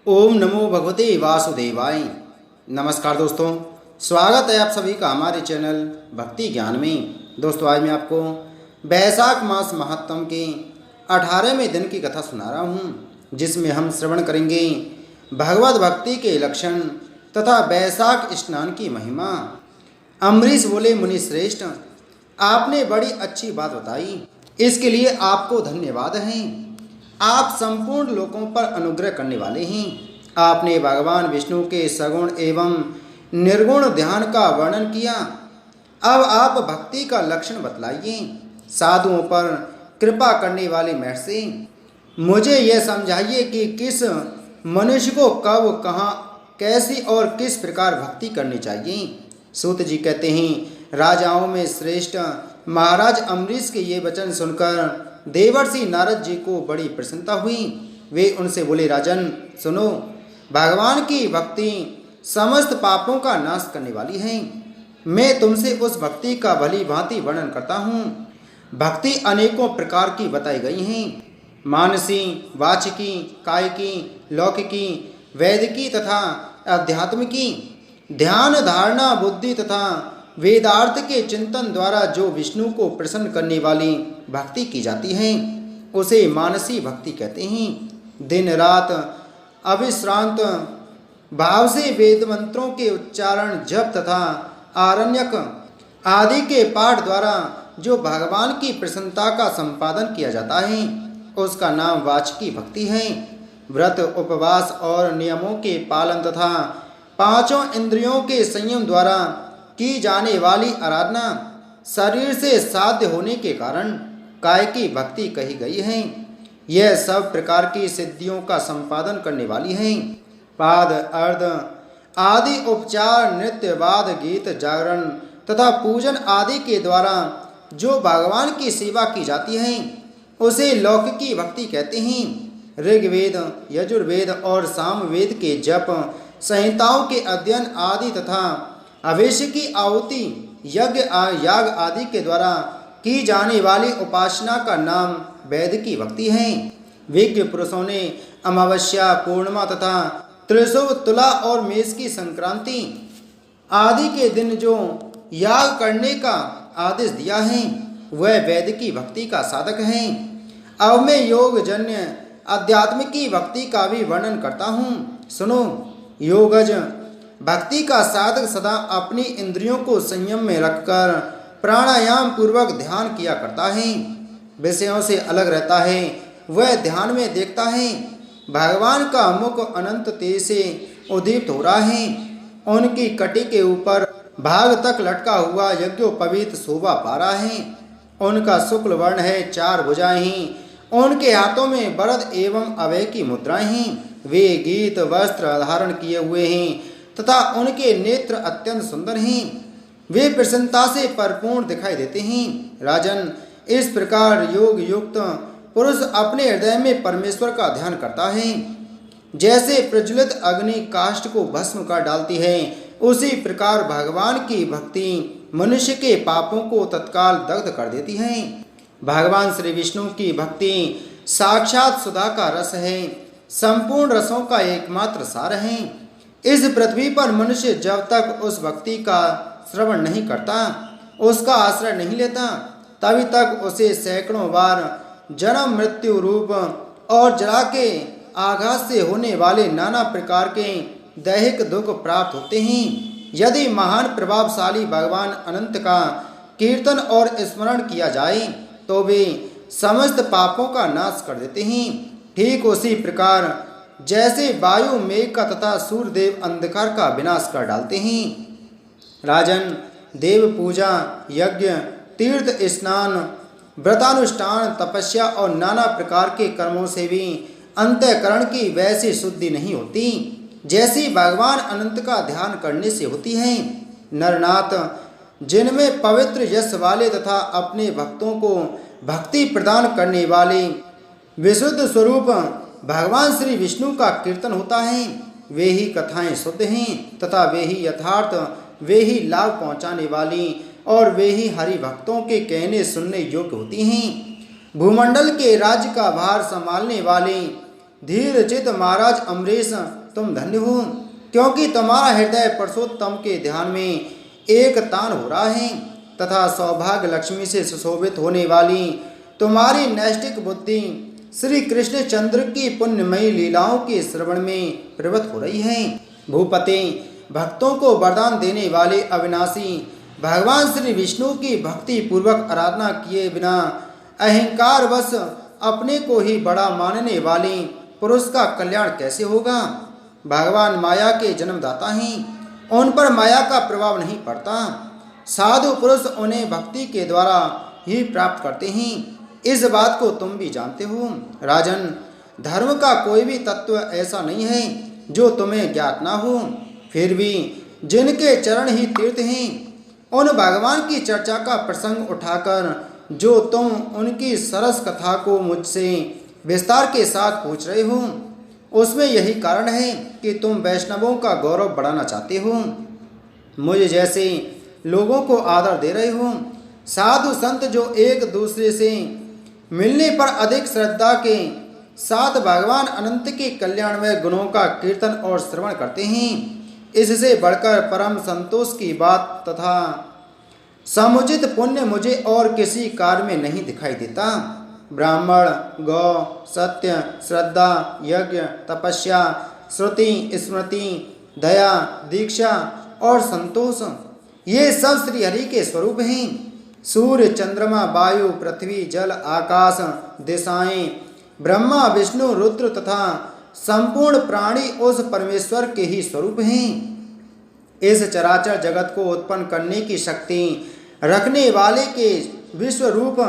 ओम नमो भगवते वासुदेवाय। नमस्कार दोस्तों, स्वागत है आप सभी का हमारे चैनल भक्ति ज्ञान में। दोस्तों, आज मैं आपको वैशाख मास महात्म के 18वें दिन की कथा सुना रहा हूँ, जिसमें हम श्रवण करेंगे भगवत भक्ति के लक्षण तथा वैशाख स्नान की महिमा। अम्बरीश बोले, मुनि श्रेष्ठ, आपने बड़ी अच्छी बात बताई, इसके लिए आपको धन्यवाद है। आप संपूर्ण लोगों पर अनुग्रह करने वाले हैं। आपने भगवान विष्णु के सगुण एवं निर्गुण ध्यान का वर्णन किया। अब आप भक्ति का लक्षण बतलाइए। साधुओं पर कृपा करने वाले महर्षि, मुझे यह समझाइए कि किस मनुष्य को कब, कहाँ, कैसी और किस प्रकार भक्ति करनी चाहिए। सूत जी कहते हैं, राजाओं में श्रेष्ठ महाराज अम्बरीश के ये वचन सुनकर देवर्षि नारद जी को बड़ी प्रसन्नता हुई। वे उनसे बोले, राजन सुनो, भगवान की भक्ति समस्त पापों का नाश करने वाली है। मैं तुमसे उस भक्ति का भली भांति वर्णन करता हूँ। भक्ति अनेकों प्रकार की बताई गई हैं, मानसी, वाचिकी, कायिकी, लौकिकी, वैदिकी तथा आध्यात्मिकी। ध्यान, धारणा, बुद्धि तथा वेदार्थ के चिंतन द्वारा जो विष्णु को प्रसन्न करने वाली भक्ति की जाती है, उसे मानसी भक्ति कहते हैं। दिन रात अविश्रांत भाव से वेद मंत्रों के उच्चारण, जप तथा आरण्यक आदि के पाठ द्वारा जो भगवान की प्रसन्नता का संपादन किया जाता है, उसका नाम वाचकी भक्ति है। व्रत, उपवास और नियमों के पालन तथा पांचों इंद्रियों के संयम द्वारा की जाने वाली आराधना शरीर से साध्य होने के कारण काय की भक्ति कही गई है। यह सब प्रकार की सिद्धियों का संपादन करने वाली है। पाद, अर्ध आदि उपचार, नृत्य, वाद, गीत, जागरण तथा पूजन आदि के द्वारा जो भगवान की सेवा की जाती है, उसे लौकिकी भक्ति कहते हैं। ऋग्वेद, यजुर्वेद और सामवेद के जप, संहिताओं के अध्ययन आदि तथा अवेश की आहुति, यज्ञ, याग आदि के द्वारा की जाने वाली उपासना का नाम वेद की भक्ति है। विज्ञ पुरुषों ने अमावस्या, पूर्णिमा तथा त्रिशुभ, तुला और मेष की संक्रांति आदि के दिन जो याग करने का आदेश दिया है, वह वेद की भक्ति का साधक है। अब मैं योग जन्य आध्यात्मिक भक्ति का भी वर्णन करता हूँ, सुनो। योगज भक्ति का साधक सदा अपनी इंद्रियों को संयम में रखकर प्राणायाम पूर्वक ध्यान किया करता है। विषयों से अलग रहता है, वह ध्यान में देखता है। भगवान का मुख अनंत तेज से उद्दीप्त हो रहा है। उनकी कटी के ऊपर भाग तक लटका हुआ यज्ञोपवीत शोभा पा रहा है। उनका शुक्ल वर्ण है, 4 भुजाएं हैं। उनके हाथों में वरद एवं अभय की मुद्राएं हैं। वे गीत वस्त्र धारण किए हुए हैं तथा उनके नेत्र अत्यंत सुंदर हैं। वे प्रसन्नता से परिपूर्ण दिखाई देते हैं। राजन, इस प्रकार योग युक्त पुरुष अपने हृदय में परमेश्वर का ध्यान करता है। जैसे प्रज्वलित अग्नि काष्ठ को भस्म कर डालती है, उसी प्रकार भगवान की भक्ति मनुष्य के पापों को तत्काल दग्ध कर देती है। भगवान श्री विष्णु की भक्ति साक्षात सुधा का रस है, संपूर्ण रसों का एकमात्र सार है। इस पृथ्वी पर मनुष्य जब तक उस भक्ति का श्रवण नहीं करता, उसका आश्रय नहीं लेता, तभी तक उसे सैकड़ों बार जन्म, मृत्यु रूप और जरा के आघात से होने वाले नाना प्रकार के दैहिक दुख प्राप्त होते हैं। यदि महान प्रभावशाली भगवान अनंत का कीर्तन और स्मरण किया जाए, तो वे समस्त पापों का नाश कर देते हैं। ठीक उसी प्रकार जैसे वायु मेघ का तथा सूर्यदेव अंधकार का विनाश कर डालते हैं। राजन, देव पूजा, यज्ञ, तीर्थ स्नान, व्रतानुष्ठान, तपस्या और नाना प्रकार के कर्मों से भी अंतःकरण की वैसी शुद्धि नहीं होती जैसी भगवान अनंत का ध्यान करने से होती है। नरनाथ, जिनमें पवित्र यश वाले तथा अपने भक्तों को भक्ति प्रदान करने वाले विशुद्ध स्वरूप भगवान श्री विष्णु का कीर्तन होता है, वे ही कथाएं शुद्ध हैं तथा वे ही यथार्थ, वे ही लाभ पहुंचाने वाली और वे ही हरि भक्तों के कहने सुनने योग्य होती हैं। भूमंडल के राज्य का भार संभालने वाले धीर चित महाराज अमरीश तुम धन्य हो, क्योंकि तुम्हारा हृदय पुरुषोत्तम के ध्यान में एक तान हो रहा है तथा सौभाग्य लक्ष्मी से सुशोभित होने वाली तुम्हारी नैष्टिक बुद्धि श्री कृष्ण चंद्र की पुण्यमयी लीलाओं के श्रवण में प्रवृत्त हो रही है। भूपते, भक्तों को वरदान देने वाले अविनाशी भगवान श्री विष्णु की भक्ति पूर्वक आराधना किए बिना अहंकार वश अपने को ही बड़ा मानने वाले पुरुष का कल्याण कैसे होगा। भगवान माया के जन्मदाता हैं, उन पर माया का प्रभाव नहीं पड़ता। साधु पुरुष उन्हें भक्ति के द्वारा ही प्राप्त करते हैं, इस बात को तुम भी जानते हो। राजन, धर्म का कोई भी तत्व ऐसा नहीं है जो तुम्हें ज्ञात ना हो। फिर भी जिनके चरण ही तीर्थ हैं, उन भगवान की चर्चा का प्रसंग उठाकर जो तुम उनकी सरस कथा को मुझसे विस्तार के साथ पूछ रहे हो, उसमें यही कारण है कि तुम वैष्णवों का गौरव बढ़ाना चाहते हो, मुझे जैसे लोगों को आदर दे रहे हो। साधु संत जो एक दूसरे से मिलने पर अधिक श्रद्धा के साथ भगवान अनंत के कल्याणमय गुणों का कीर्तन और श्रवण करते हैं, इससे बढ़कर परम संतोष की बात तथा समुचित पुण्य मुझे और किसी कार्य में नहीं दिखाई देता। ब्राह्मण, गौ, सत्य, श्रद्धा, यज्ञ, तपस्या, श्रुति, स्मृति, दया, दीक्षा और संतोष, ये सब श्री हरि के स्वरूप हैं। सूर्य, चंद्रमा, वायु, पृथ्वी, जल, आकाश, दिशाएं, ब्रह्मा, विष्णु, रुद्र तथा संपूर्ण प्राणी उस परमेश्वर के ही स्वरूप हैं। इस चराचर जगत को उत्पन्न करने की शक्ति रखने वाले के विश्व रूप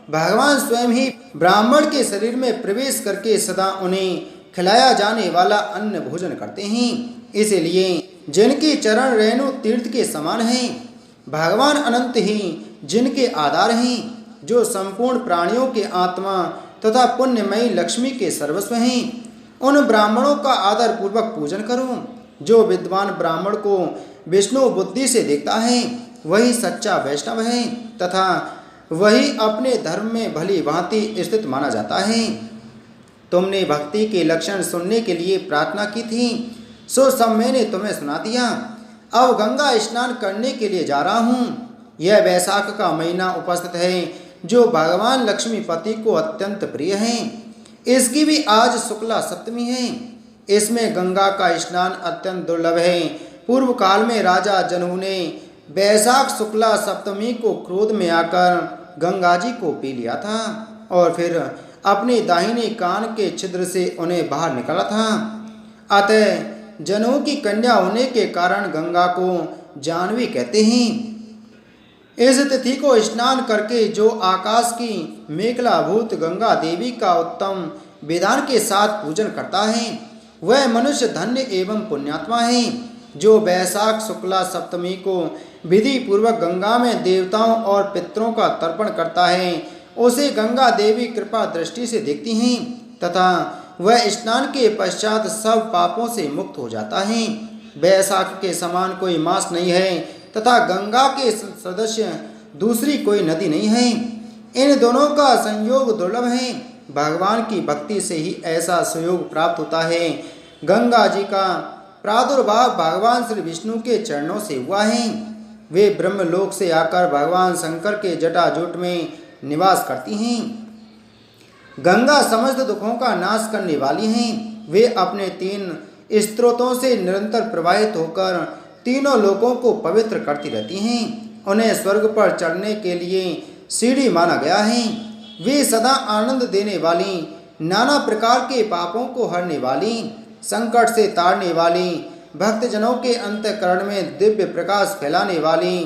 भगवान स्वयं ही ब्राह्मण के शरीर में प्रवेश करके सदा उन्हें खिलाया जाने वाला अन्न भोजन करते हैं। इसलिए जिनके चरण रेणु तीर्थ के समान हैं, भगवान अनंत ही जिनके आधार हैं, जो संपूर्ण प्राणियों के आत्मा तथा पुण्यमयी लक्ष्मी के सर्वस्व हैं, उन ब्राह्मणों का आदर पूर्वक पूजन करो। जो विद्वान ब्राह्मण को विष्णु बुद्धि से देखता है, वही सच्चा वैष्णव है तथा वही अपने धर्म में भली भांति स्थित माना जाता है। तुमने भक्ति के लक्षण सुनने के लिए प्रार्थना की थी, सो सब मैंने तुम्हें सुना दिया। अब गंगा स्नान करने के लिए जा रहा हूँ। यह वैशाख का महीना उपस्थित है, जो भगवान लक्ष्मीपति को अत्यंत प्रिय है। इसकी भी आज शुक्ला सप्तमी है। इसमें गंगा का स्नान अत्यंत दुर्लभ है। पूर्व काल में राजा जनहू ने वैशाख शुक्ला सप्तमी को क्रोध में आकर गंगा जी को पी लिया था और फिर अपने दाहिने कान के छिद्र से उन्हें बाहर निकाला था। अतः जनहू की कन्या होने के कारण गंगा को जानवी कहते हैं। इस तिथि को स्नान करके जो आकाश की मेखलाभूत गंगा देवी का उत्तम विधान के साथ पूजन करता है, वह मनुष्य धन्य एवं पुण्यात्मा है। जो वैशाख शुक्ला सप्तमी को विधि पूर्वक गंगा में देवताओं और पितरों का तर्पण करता है, उसे गंगा देवी कृपा दृष्टि से देखती हैं तथा वह स्नान के पश्चात सब पापों से मुक्त हो जाता है। वैशाख के समान कोई मास नहीं है तथा गंगा के सदस्य दूसरी कोई नदी नहीं है। इन दोनों का संयोग दुर्लभ है। भगवान की भक्ति से ही ऐसा संयोग प्राप्त होता है। गंगा जी का प्रादुर्भाव भगवान श्री विष्णु के चरणों से हुआ है। वे ब्रह्मलोक से आकर भगवान शंकर के जटाजूट में निवास करती हैं। गंगा समस्त दुखों का नाश करने वाली हैं। वे अपने 3 स्त्रोतों से निरंतर प्रवाहित होकर तीनों लोकों को पवित्र करती रहती हैं। उन्हें स्वर्ग पर चढ़ने के लिए सीढ़ी माना गया है। वे सदा आनंद देने वाली, नाना प्रकार के पापों को हरने वाली, संकट से तारने वाली, भक्तजनों के अंतःकरण में दिव्य प्रकाश फैलाने वाली,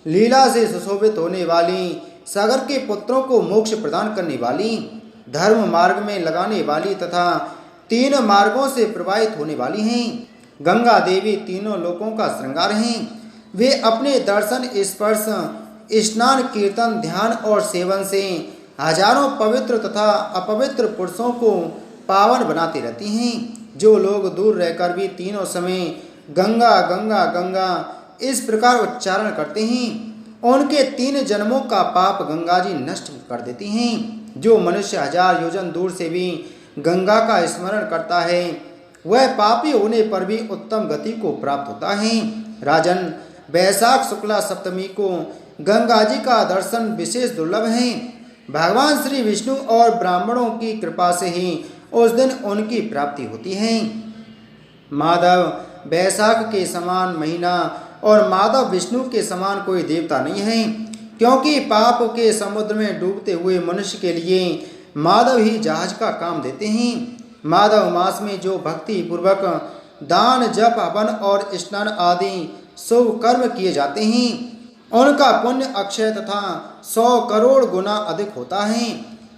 लीला से सुशोभित होने वाली, सागर के पुत्रों को मोक्ष प्रदान करने वाली, धर्म मार्ग में लगाने वाली तथा 3 मार्गों से प्रवाहित होने वाली हैं। गंगा देवी तीनों लोकों का श्रृंगार हैं। वे अपने दर्शन, स्पर्श, स्नान, कीर्तन, ध्यान और सेवन से हजारों पवित्र तथा अपवित्र पुरुषों को पावन बनाती रहती हैं। जो लोग दूर रहकर भी तीनों समय गंगा गंगा गंगा इस प्रकार उच्चारण करते हैं, उनके 3 जन्मों का पाप गंगा जी नष्ट कर देती हैं। जो मनुष्य 1000 योजन दूर से भी गंगा का स्मरण करता है वह पापी होने पर भी उत्तम गति को प्राप्त होता है। राजन, वैशाख शुक्ला सप्तमी को गंगा जी का दर्शन विशेष दुर्लभ है। भगवान श्री विष्णु और ब्राह्मणों की कृपा से ही उस दिन उनकी प्राप्ति होती है। माधव, वैशाख के समान महीना और माधव विष्णु के समान कोई देवता नहीं है, क्योंकि पाप के समुद्र में डूबते हुए मनुष्य के लिए माधव ही जहाज का काम देते हैं। माधव मास में जो भक्ति पूर्वक दान, जप, हवन और स्नान आदि शुभ कर्म किए जाते हैं उनका पुण्य अक्षय तथा 100 करोड़ गुना अधिक होता है।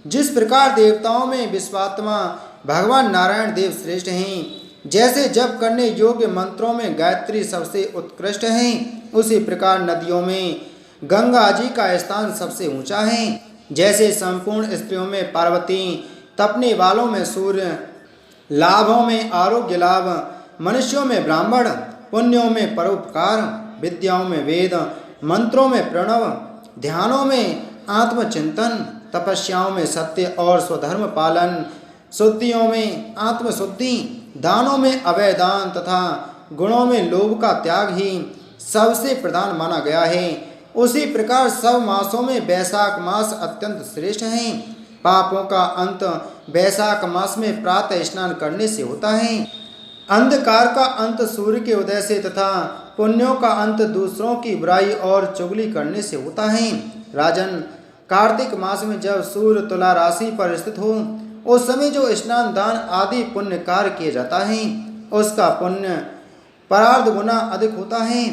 जिस प्रकार देवताओं में विश्वात्मा भगवान नारायण देव श्रेष्ठ हैं, जैसे जप करने योग्य मंत्रों में गायत्री सबसे उत्कृष्ट है, उसी प्रकार नदियों में गंगा जी का स्थान सबसे ऊंचा है। जैसे संपूर्ण स्त्रियों में पार्वती, तपने वालों में सूर्य, लाभों में आरोग्य लाभ, मनुष्यों में ब्राह्मण, पुण्यों में परोपकार, विद्याओं में वेद, मंत्रों में प्रणव, ध्यानों में आत्मचिंतन, तपस्याओं में सत्य और स्वधर्म पालन, शुद्धियों में आत्मशुद्धि, दानों में अवैध दान तथा गुणों में लोभ का त्याग ही सबसे प्रधान माना गया है। उसी प्रकार सब मासों में वैशाख मास अत्यंत श्रेष्ठ है। पापों का अंत वैशाख मास में प्रातः स्नान करने से होता है। अंधकार का अंत सूर्य के उदय से तथा पुण्यों का अंत दूसरों की बुराई और चुगली करने से होता है। राजन, कार्तिक मास में जब सूर्य तुला राशि पर स्थित हो उस समय जो स्नान, दान आदि पुण्य कार्य किए जाता है उसका पुण्य परार्ध गुना अधिक होता है।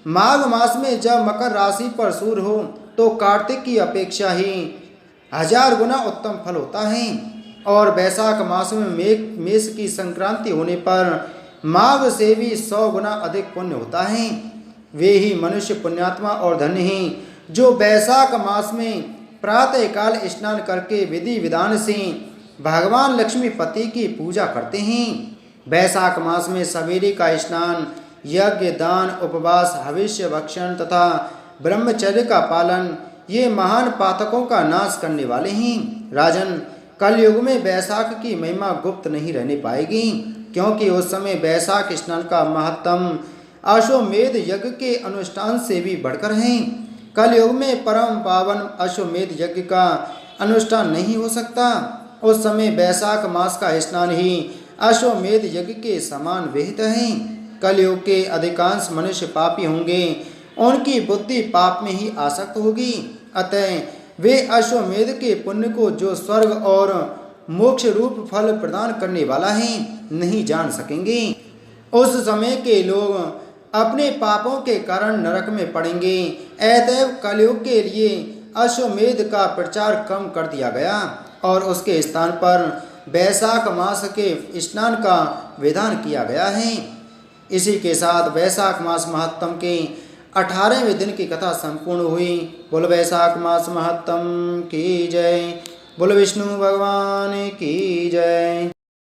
माघ मास में जब मकर राशि पर सूर्य हो तो कार्तिक की अपेक्षा ही 1000 गुना उत्तम फल होता है। और वैशाख मास में मेष की संक्रांति होने पर माघ से भी 100 गुना अधिक पुण्य होता है। वे ही मनुष्य पुण्यात्मा और धन्य हैं जो वैशाख मास में प्रातः काल स्नान करके विधि विधान से भगवान लक्ष्मीपति की पूजा करते हैं। वैशाख मास में सवेरे का स्नान, यज्ञ, दान, उपवास, हविष्य भक्षण तथा ब्रह्मचर्य का पालन ये महान पातकों का नाश करने वाले हैं। राजन, कलयुग में वैशाख की महिमा गुप्त नहीं रहने पाएगी, क्योंकि उस समय वैशाख स्नान का महत्तम अश्वमेध यज्ञ के अनुष्ठान से भी बढ़कर है। कलयुग में परम पावन अश्वमेध यज्ञ का अनुष्ठान नहीं हो सकता। उस समय वैशाख मास का स्नान ही अश्वमेध यज्ञ के समान विहित है। कलयुग के अधिकांश मनुष्य पापी होंगे, उनकी बुद्धि पाप में ही आसक्त होगी। अतः वे अश्वमेध के पुण्य को जो स्वर्ग और मोक्ष रूप फल प्रदान करने वाला है नहीं जान सकेंगे। उस समय के लोग अपने पापों के कारण नरक में पड़ेंगे। अतएव कलयुग के लिए अश्वमेध का प्रचार कम कर दिया गया और उसके स्थान पर वैशाख मास के स्नान का विधान किया गया है। इसी के साथ वैशाख मास महात्म के 18वें दिन की कथा संपूर्ण हुई। बोल वैशाख मास महात्म की जय। बोल विष्णु भगवान की जय।